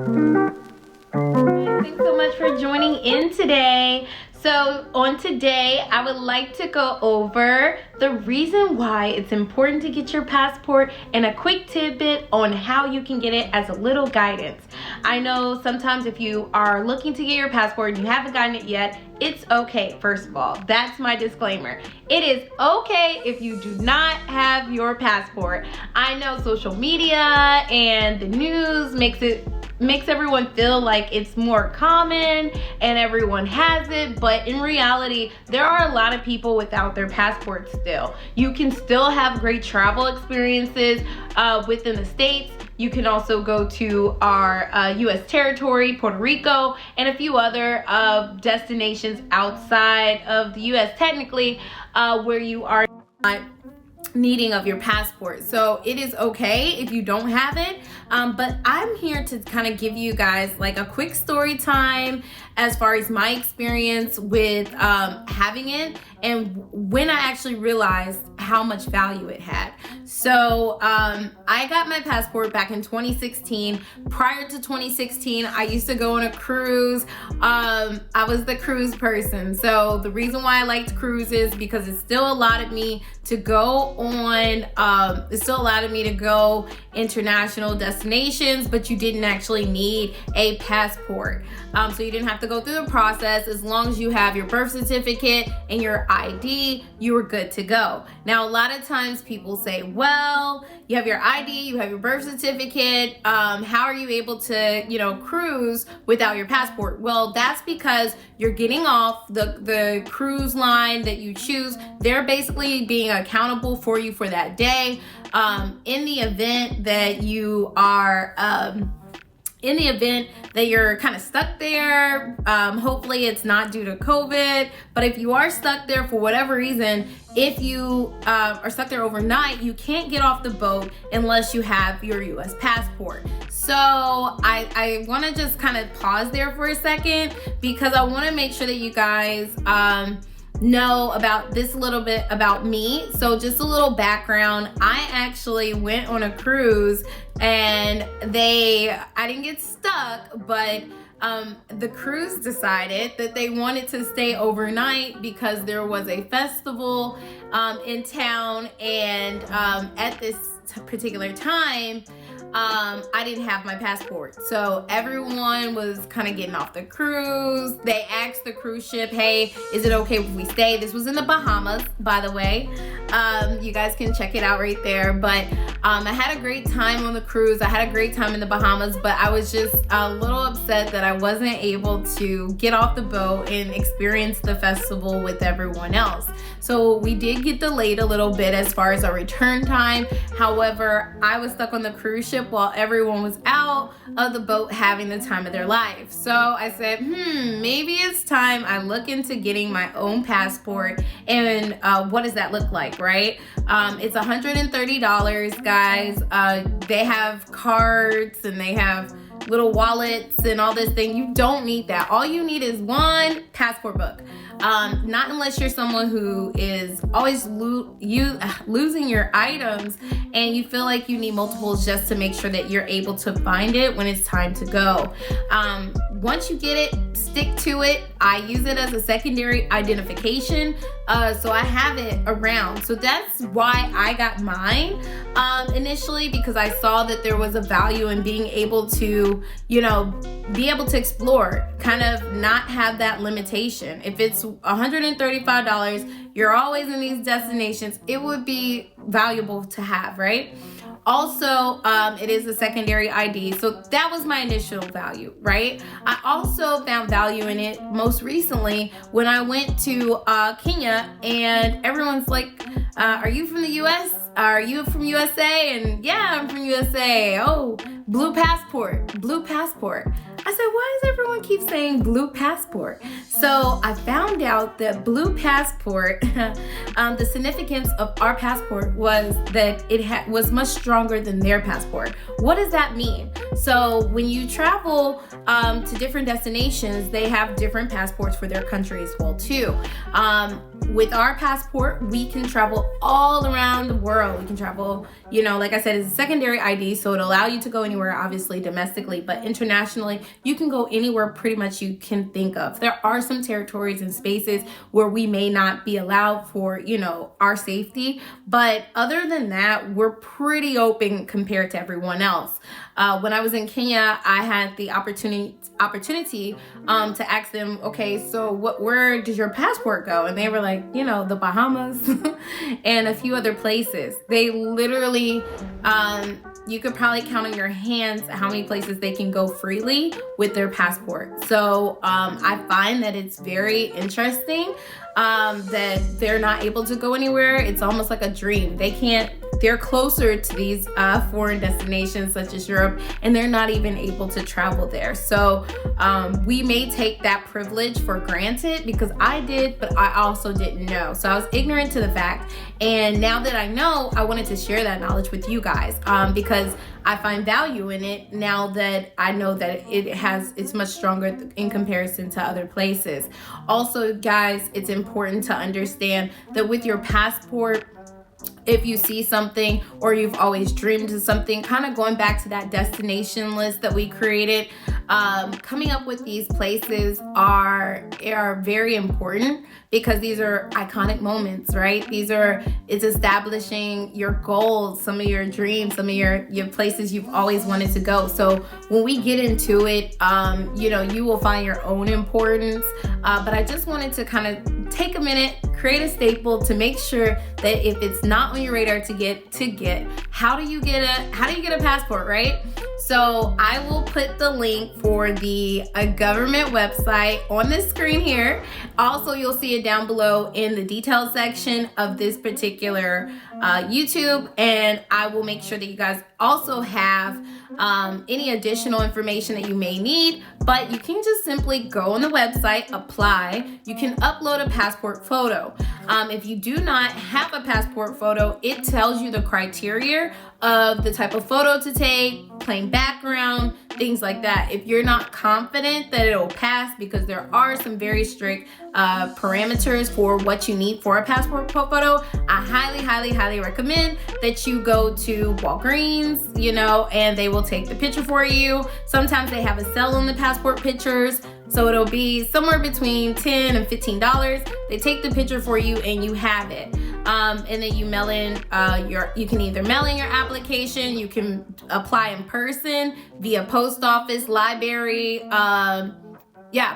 Thanks so much for joining in today. So on today, I would like to go over the reason why it's important to get your passport and a quick tidbit on how you can get it as a little guidance. I know sometimes if you are looking to get your passport and you haven't gotten it yet, it's okay. First of all, that's my disclaimer. It is okay if you do not have your passport. I know social media and the news makes everyone feel like it's more common and everyone has it, but in reality, there are a lot of people without their passports still. You can still have great travel experiences within the States. You can also go to our U.S. territory, Puerto Rico, and a few other destinations outside of the U.S. technically, where you are not needing of your passport. So it is okay if you don't have it, but I'm here to kind of give you guys like a quick story time as far as my experience with having it and when I actually realized how much value it had. So I got my passport back in 2016. Prior to 2016, I used to go on a cruise. I was the cruise person. So the reason why I liked cruises because it still allowed me to go on, it still allowed me to go international destinations, but you didn't actually need a passport. So you didn't have to go through the process. As long as you have your birth certificate and your ID, you were good to go. Now, a lot of times people say, well, you have your ID, you have your birth certificate. How are you able to, cruise without your passport? Well, that's because you're getting off the cruise line that you choose. They're basically being accountable for you for that day. In the event that you are, in the event that you're kind of stuck there, hopefully it's not due to COVID, but if you are stuck there for whatever reason, if you are stuck there overnight, you can't get off the boat unless you have your US passport. So I want to just kind of pause there for a second because I want to make sure that you guys know about this a little bit about me. So just a little background. I actually went on a cruise and I didn't get stuck, but the cruise decided that they wanted to stay overnight because there was a festival in town, and at this particular time, I didn't have my passport. So everyone was kind of getting off the cruise. They asked the cruise ship, hey, is it okay if we stay? This was in the Bahamas, by the way. You guys can check it out right there. But I had a great time on the cruise. I had a great time in the Bahamas, but I was just a little upset that I wasn't able to get off the boat and experience the festival with everyone else. So we did get delayed a little bit as far as our return time. However, I was stuck on the cruise ship while everyone was out of the boat having the time of their life. So I said, maybe it's time I look into getting my own passport. And what does that look like, right? It's $130, guys. They have cards and they have little wallets and all this thing. You don't need that. All you need is one passport book. Not unless you're someone who is always losing your items and you feel like you need multiples just to make sure that you're able to find it when it's time to go. Once you get it, stick to it. I use it as a secondary identification, so I have it around. So that's why I got mine initially, because I saw that there was a value in being able to, be able to explore, kind of not have that limitation. If it's $135, you're always in these destinations, it would be valuable to have, right? Also, it is a secondary ID. So that was my initial value, right? I also found value in it most recently when I went to Kenya, and everyone's like, are you from the US? Are you from USA? And yeah, I'm from USA. Oh, blue passport. I said, why does everyone keep saying blue passport? So I found out that blue passport, the significance of our passport was that it was much stronger than their passport. What does that mean? So when you travel to different destinations, they have different passports for their country as well too. With our passport, we can travel all around the world. We can travel, like I said, it's a secondary ID, so it'll allow you to go anywhere, obviously domestically, but internationally, you can go anywhere pretty much you can think of. There are some territories and spaces where we may not be allowed for, our safety, but other than that, we're pretty open compared to everyone else. When I was in Kenya, I had the opportunity to ask them, okay, so where does your passport go? And they were like, the Bahamas and a few other places. They literally, you could probably count on your hands how many places they can go freely with their passport. So I find that it's very interesting that they're not able to go anywhere. It's almost like a dream. They're closer to these foreign destinations such as Europe, and they're not even able to travel there. So we may take that privilege for granted, because I did, but I also didn't know. So I was ignorant to the fact. And now that I know, I wanted to share that knowledge with you guys because I find value in it now that I know that it's much stronger in comparison to other places. Also, guys, it's important to understand that with your passport, if you see something or you've always dreamed of something, kind of going back to that destination list that we created, coming up with these places are very important, because these are iconic moments, right? It's establishing your goals, some of your dreams, some of your places you've always wanted to go. So when we get into it, you will find your own importance. But I just wanted to kind of take a minute, create a staple to make sure that if it's not on your radar to get, how do you get a passport, right? So I will put the link for the government website on the screen here. Also, you'll see it down below in the details section of this particular YouTube, and I will make sure that you guys also have any additional information that you may need. But you can just simply go on the website, apply. You can upload a passport photo. If you do not have a passport photo, it tells you the criteria of the type of photo to take, plain background, things like that. If you're not confident that it'll pass, because there are some very strict parameters for what you need for a passport photo, I highly, highly, highly recommend that you go to Walgreens, and they will take the picture for you. Sometimes they have a sale on the passport pictures, so it'll be somewhere between $10 and $15. They take the picture for you and you have it. And then you mail in you can either mail in your application, you can apply in person via post office, library,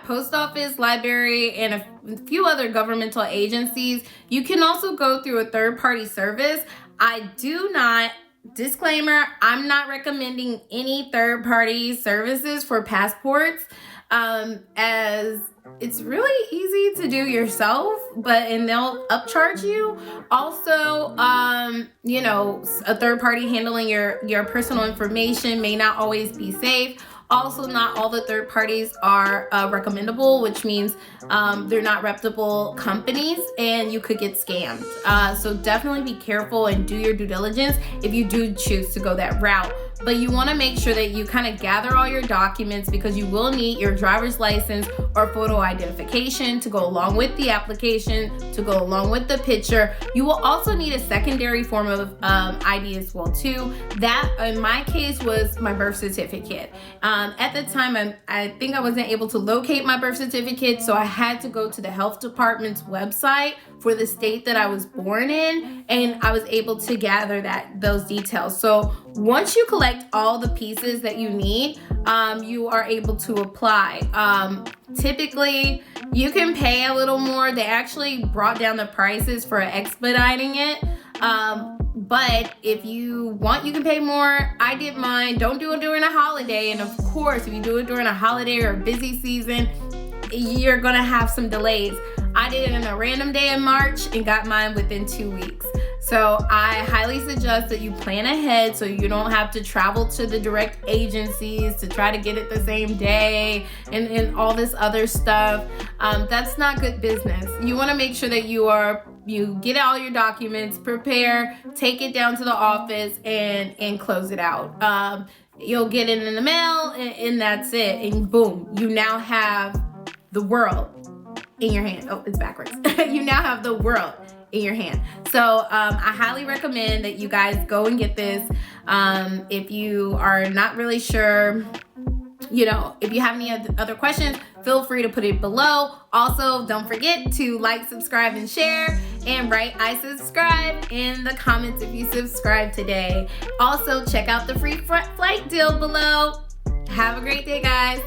post office, library, and a few other governmental agencies. You can also go through a third-party service. Disclaimer, I'm not recommending any third-party services for passports, as it's really easy to do yourself, and they'll upcharge you. Also, a third party handling your personal information may not always be safe. Also, not all the third parties are recommendable, which means they're not reputable companies and you could get scammed. So definitely be careful and do your due diligence if you do choose to go that route. But you want to make sure that you kind of gather all your documents, because you will need your driver's license or photo identification to go along with the application, to go along with the picture. You will also need a secondary form of ID as well too. That in my case was my birth certificate. At the time, I think I wasn't able to locate my birth certificate, so I had to go to the health department's website for the state that I was born in, and I was able to gather those details. So once you collect all the pieces that you need, you are able to apply. Typically, you can pay a little more. They actually brought down the prices for expediting it. But if you want, you can pay more. I did mine. Don't do it during a holiday. And of course, if you do it during a holiday or a busy season, you're gonna have some delays. I did it on a random day in March and got mine within 2 weeks. So I highly suggest that you plan ahead so you don't have to travel to the direct agencies to try to get it the same day and all this other stuff. That's not good business. You want to make sure that you get all your documents, prepare, take it down to the office and close it out. You'll get it in the mail, and that's it. And boom, you now have the world in your hand. Oh, it's backwards. You now have the world in your hand. So I highly recommend that you guys go and get this. If you are not really sure, if you have any other questions, feel free to put it below. Also, don't forget to like, subscribe, and share, and write "I subscribe" in the comments if you subscribe today. Also, check out the free flight deal below. Have a great day, guys.